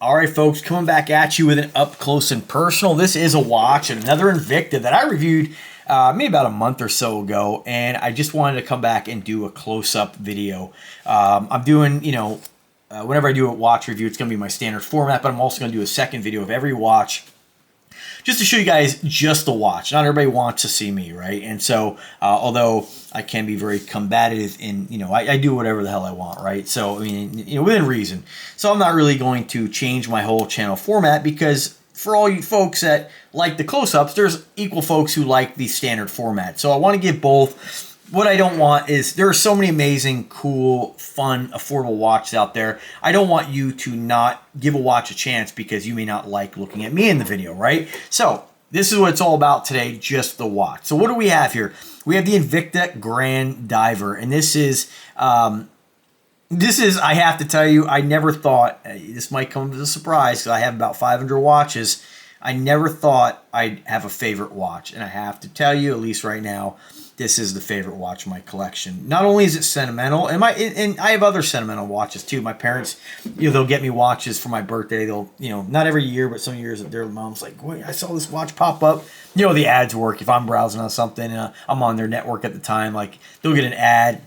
All right, folks, coming back at you with an up close and personal. This is a watch, another Invicta that I reviewed maybe about a month or so ago, and I just wanted to come back and do a close-up video. I'm doing, whenever I do a watch review, it's going to be my standard format, but I'm also going to do a second video of every watch just to show you guys just the watch. Not everybody wants to see me, right? And so, although I can be very combative in, I do whatever the hell I want, right? So, I mean, within reason. So I'm not really going to change my whole channel format because for all you folks that like the close-ups, there's equal folks who like the standard format. So I want to give both. What I don't want is there are so many amazing, cool, fun, affordable watches out there. I don't want you to not give a watch a chance because you may not like looking at me in the video, right? So this is what it's all about today, just the watch. So what do we have here? We have the Invicta Grand Diver, and this is, I have to tell you, I never thought, this might come as a surprise because I have about 500 watches. I never thought I'd have a favorite watch, and I have to tell you, at least right now, this is the favorite watch in my collection. Not only is it sentimental, and I have other sentimental watches too. My parents, they'll get me watches for my birthday. They'll, not every year, but some years their mom's like, wait, I saw this watch pop up. The ads work. If I'm browsing on something, I'm on their network at the time, like they'll get an ad.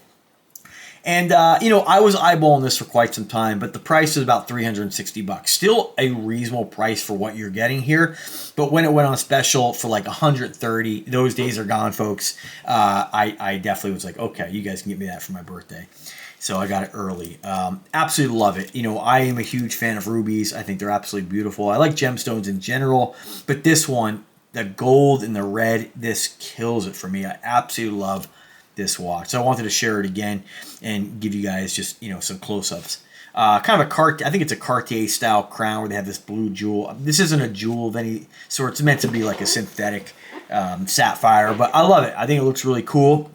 And, I was eyeballing this for quite some time, but the price is about $360. Still a reasonable price for what you're getting here. But when it went on special for like $130, those days are gone, folks. I definitely was like, okay, you guys can get me that for my birthday. So I got it early. Absolutely love it. I am a huge fan of rubies. I think they're absolutely beautiful. I like gemstones in general, but this one, the gold and the red, this kills it for me. I absolutely love this watch. So I wanted to share it again and give you guys just, some close-ups. Kind of I think it's a Cartier style crown where they have this blue jewel. This isn't a jewel of any sort. It's meant to be like a synthetic sapphire, but I love it. I think it looks really cool.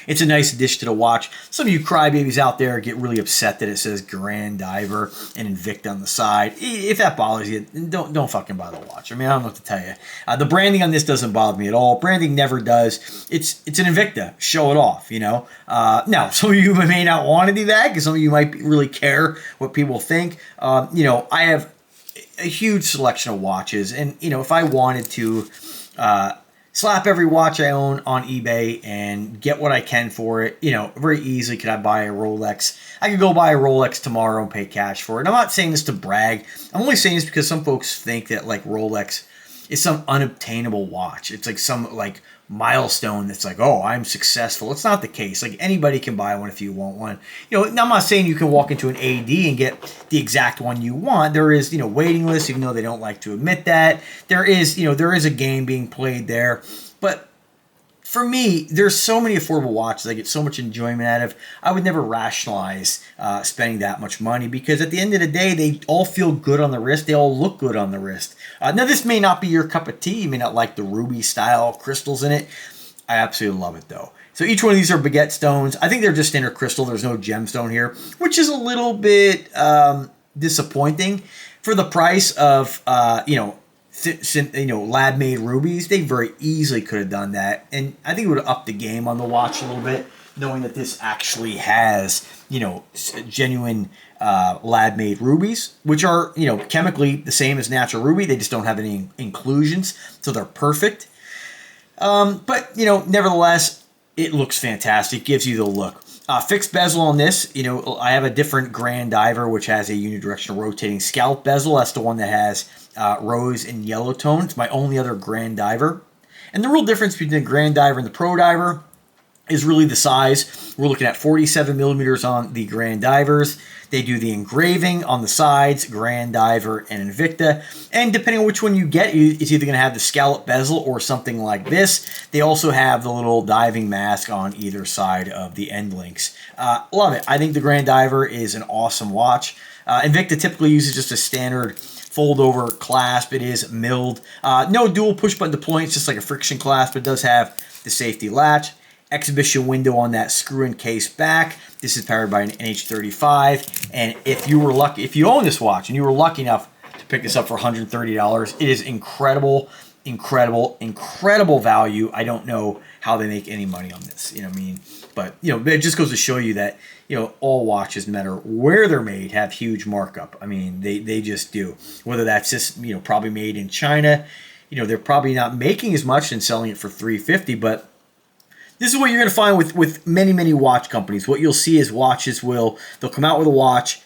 It's a nice addition to the watch. Some of you crybabies out there get really upset that it says Grand Diver and Invicta on the side. If that bothers you, don't fucking buy the watch. I mean, I don't know what to tell you. The branding on this doesn't bother me at all. Branding never does. It's an Invicta. Show it off, Now, some of you may not want to do that because some of you might really care what people think. I have a huge selection of watches, and if I wanted to slap every watch I own on eBay and get what I can for it, very easily could I buy a Rolex. I could go buy a Rolex tomorrow and pay cash for it. And I'm not saying this to brag. I'm only saying this because some folks think that like Rolex is some unobtainable watch. It's like some like milestone that's like, oh, I'm successful. It's not the case. Like anybody can buy one if you want one. I'm not saying you can walk into an AD and get the exact one you want. There is, waiting lists, even though they don't like to admit that. There is a game being played there. But for me, there's so many affordable watches I get so much enjoyment out of. I would never rationalize spending that much money because at the end of the day, they all feel good on the wrist. They all look good on the wrist. Now, this may not be your cup of tea. You may not like the ruby style crystals in it. I absolutely love it, though. So each one of these are baguette stones. I think they're just standard crystal. There's no gemstone here, which is a little bit disappointing for the price of, lab-made rubies. They very easily could have done that, and I think it would have upped the game on the watch a little bit, knowing that this actually has, genuine lab-made rubies, which are, chemically the same as natural ruby. They just don't have any inclusions, so they're perfect. But, nevertheless, it looks fantastic. Gives you the look. Fixed bezel on this, I have a different Grand Diver, which has a unidirectional rotating scallop bezel. That's the one that has rose and yellow tone. It's my only other Grand Diver. And the real difference between the Grand Diver and the Pro Diver is really the size. We're looking at 47 millimeters on the Grand Divers. They do the engraving on the sides, Grand Diver and Invicta. And depending on which one you get, it's either going to have the scallop bezel or something like this. They also have the little diving mask on either side of the end links. Love it. I think the Grand Diver is an awesome watch. Invicta typically uses just a standard fold-over clasp. It is milled. No dual push-button deployment. It's just like a friction clasp. It does have the safety latch. Exhibition window on that screw-in case back. This is powered by an NH35, and if you own this watch and you were lucky enough to pick this up for $130, it is incredible. incredible, incredible value. I don't know how they make any money on this, you know what I mean? But, you know, it just goes to show you that, you know, all watches, no matter where they're made, have huge markup. I mean, they just do. Whether that's just, you know, probably made in China, you know, they're probably not making as much and selling it for $350, but this is what you're going to find with many watch companies. What you'll see is they'll come out with a watch,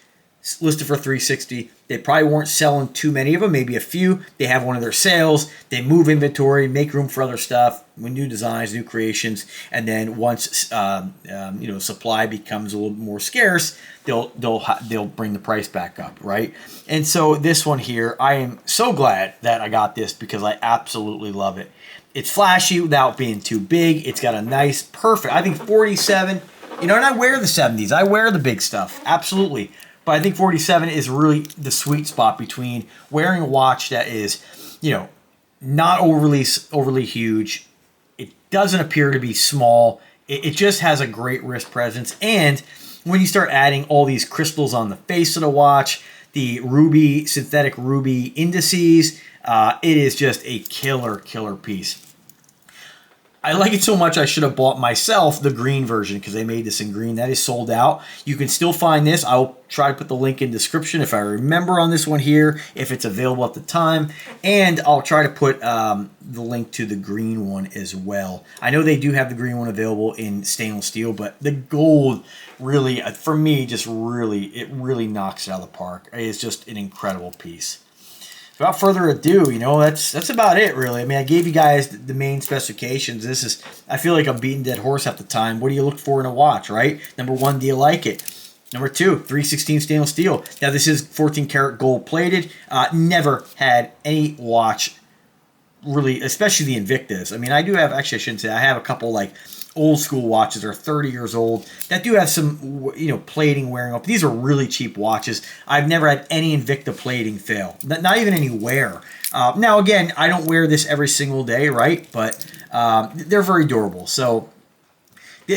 listed for $360. They probably weren't selling too many of them, maybe a few. They have one of their sales. They move inventory, make room for other stuff, with new designs, new creations, and then once you know, supply becomes a little more scarce, they'll bring the price back up, right? And so this one here, I am so glad that I got this because I absolutely love it. It's flashy without being too big. It's got a nice, perfect, I think 47. You know, and I wear the 70s. I wear the big stuff, absolutely. But I think 47 is really the sweet spot between wearing a watch that is, you know, not overly huge. It doesn't appear to be small. It just has a great wrist presence. And when you start adding all these crystals on the face of the watch, the synthetic ruby indices, it is just a killer piece. I like it so much I should have bought myself the green version because they made this in green. That is sold out. You can still find this. I'll try to put the link in the description if I remember on this one here, if it's available at the time. And I'll try to put the link to the green one as well. I know they do have the green one available in stainless steel, but the gold really, for me, it really knocks it out of the park. It's just an incredible piece. Without further ado, you know, that's about it, really. I mean, I gave you guys the main specifications. I feel like I'm beating dead horse half the time. What do you look for in a watch, right? Number one, do you like it? Number two, 316 stainless steel. Now, this is 14 karat gold plated. Never had any watch, really, especially the Invictas. I mean, I do have, actually, I shouldn't say, I have a couple, like, old school watches that are 30 years old that do have some, you know, plating wearing off. These are really cheap watches. I've never had any Invicta plating fail, not even any wear. Now, again, I don't wear this every single day, right? But they're very durable. So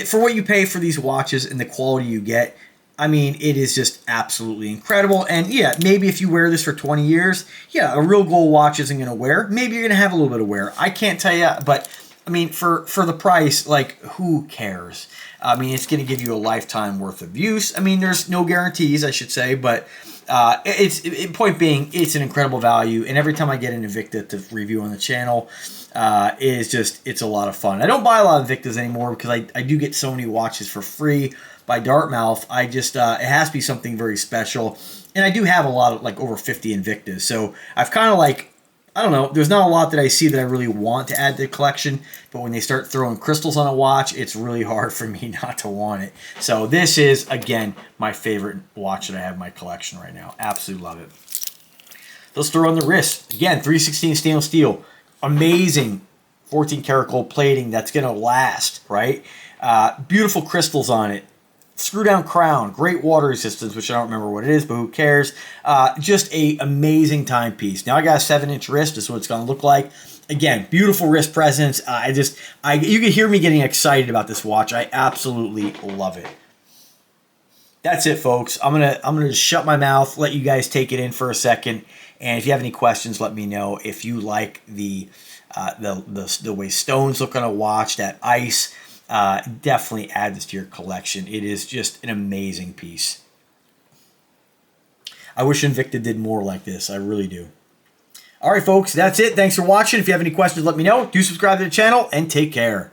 for what you pay for these watches and the quality you get, I mean, it is just absolutely incredible. And yeah, maybe if you wear this for 20 years, yeah, a real gold watch isn't going to wear. Maybe you're going to have a little bit of wear. I can't tell you, but I mean, for the price, like, who cares? I mean, it's going to give you a lifetime worth of use. I mean, there's no guarantees, I should say, but point being, it's an incredible value. And every time I get an Invicta to review on the channel, it's a lot of fun. I don't buy a lot of Invictas anymore because I do get so many watches for free by Dartmouth. It has to be something very special. And I do have a lot of, like, over 50 Invictas. So I've kind of, like, I don't know, there's not a lot that I see that I really want to add to the collection, but when they start throwing crystals on a watch, it's really hard for me not to want it. So this is, again, my favorite watch that I have in my collection right now. Absolutely love it. Let's throw on the wrist. Again, 316 stainless steel. Amazing 14 karat gold plating that's going to last, right? Beautiful crystals on it. Screw down crown, great water resistance, which I don't remember what it is, but who cares? Just a amazing timepiece. Now I got a 7-inch wrist. This is what it's going to look like. Again, beautiful wrist presence. You can hear me getting excited about this watch. I absolutely love it. That's it, folks. I'm gonna just shut my mouth, let you guys take it in for a second, and if you have any questions, let me know. If you like the way stones look on a watch, that ice. Definitely add this to your collection. It is just an amazing piece. I wish Invicta did more like this. I really do. All right, folks, that's it. Thanks for watching. If you have any questions, let me know. Do subscribe to the channel, and take care.